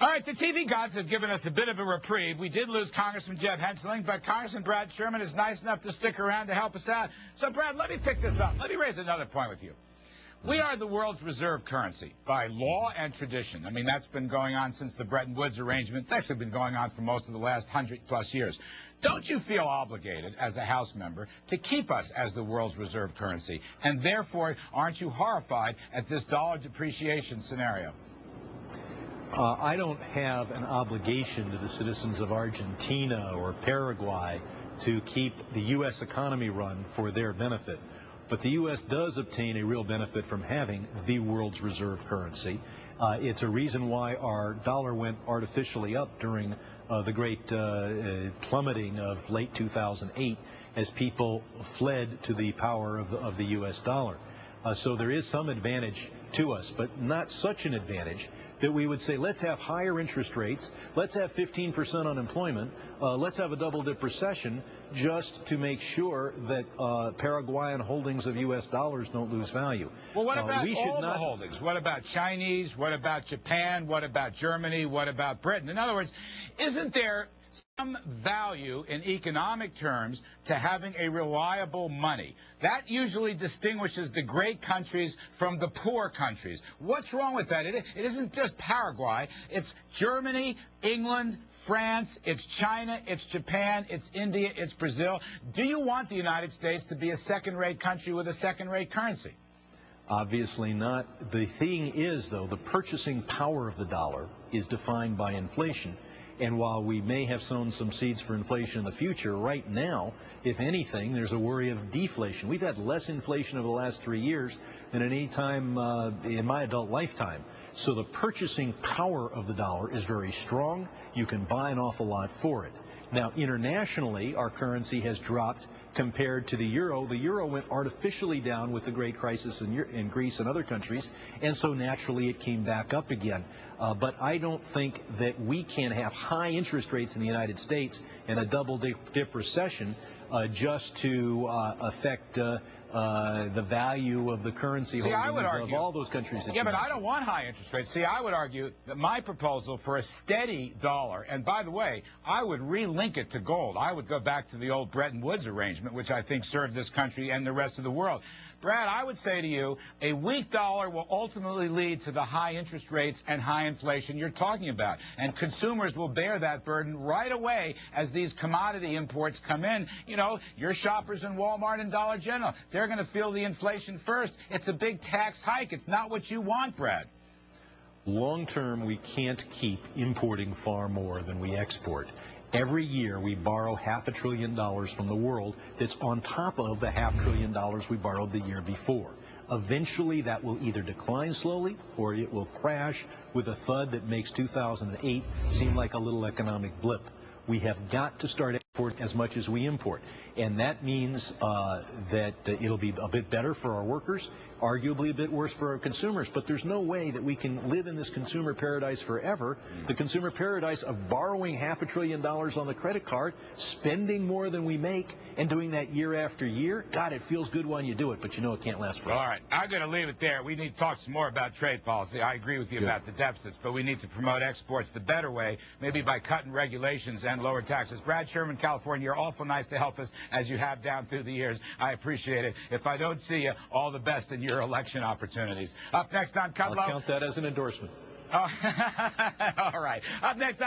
All right, the TV gods have given us a bit of a reprieve. We did lose Congressman Jeb Hensling, but Congressman Brad Sherman is nice enough to stick around to help us out. So, Brad, let me pick this up. Let me raise another point with you. We are the world's reserve currency by law and tradition. I mean, that's been going on since the Bretton Woods arrangement. It's actually been going on for most of the last 100+ years. Don't you feel obligated as a House member to keep us as the world's reserve currency? And therefore, aren't you horrified at this dollar depreciation scenario? I don't have an obligation to the citizens of Argentina or Paraguay to keep the U.S. economy run for their benefit. But the U.S. does obtain a real benefit from having the world's reserve currency. It's a reason why our dollar went artificially up during the great plummeting of late 2008 as people fled to the power of the U.S. dollar. So there is some advantage to us, but not such an advantage that we would say, let's have higher interest rates, let's have 15% unemployment, let's have a double-dip recession just to make sure that Paraguayan holdings of U.S. dollars don't lose value. Well, what about all the holdings? What about Chinese? What about Japan? What about Germany? What about Britain? In other words, isn't there some value in economic terms to having a reliable money? That usually distinguishes the great countries from the poor countries. What's wrong with that? It isn't just Paraguay. It's Germany, England, France, it's China, it's Japan, it's India, it's Brazil. Do you want the United States to be a second-rate country with a second-rate currency? Obviously not. The thing is, though, the purchasing power of the dollar is defined by inflation. And while we may have sown some seeds for inflation in the future, right now, if anything, there's a worry of deflation. We've had less inflation over the last 3 years than at any time in my adult lifetime. So the purchasing power of the dollar is very strong. You can buy an awful lot for it. Now, internationally, our currency has dropped compared to the euro. The euro went artificially down with the great crisis in Greece and other countries, and so naturally it came back up again. But I don't think that we can have high interest rates in the United States and a double-dip recession just to affect the value of the currency holdings of all those countries that you mentioned. I don't want high interest rates. See, I would argue that my proposal for a steady dollar, and by the way, I would relink it to gold. I would go back to the old Bretton Woods arrangement, which I think served this country and the rest of the world. Brad, I would say to you, a weak dollar will ultimately lead to the high interest rates and high inflation you're talking about. And consumers will bear that burden right away as these commodity imports come in. You know, your shoppers in Walmart and Dollar General, they're going to feel the inflation first. It's a big tax hike. It's not what you want, Brad. Long term, we can't keep importing far more than we export. Every year we borrow $500 billion from the world that's on top of the $500 billion we borrowed the year before. Eventually that will either decline slowly or it will crash with a thud that makes 2008 seem like a little economic blip. We have got to start exporting as much as we import. And that means that it'll be a bit better for our workers, arguably a bit worse for our consumers. But there's no way that we can live in this consumer paradise forever. The consumer paradise of borrowing $500 billion on the credit card, spending more than we make, and doing that year after year. God, it feels good when you do it, but you know it can't last forever. All right, I'm going to leave it there. We need to talk some more about trade policy. I agree with you about the deficits, but we need to promote exports the better way, maybe by cutting regulations and lower taxes. Brad Sherman, California, you're awful nice to help us, as you have down through the years. I appreciate it. If I don't see you, all the best in your election opportunities. Up next on Kudlow. I'll count that as an endorsement. Oh, all right. Up next on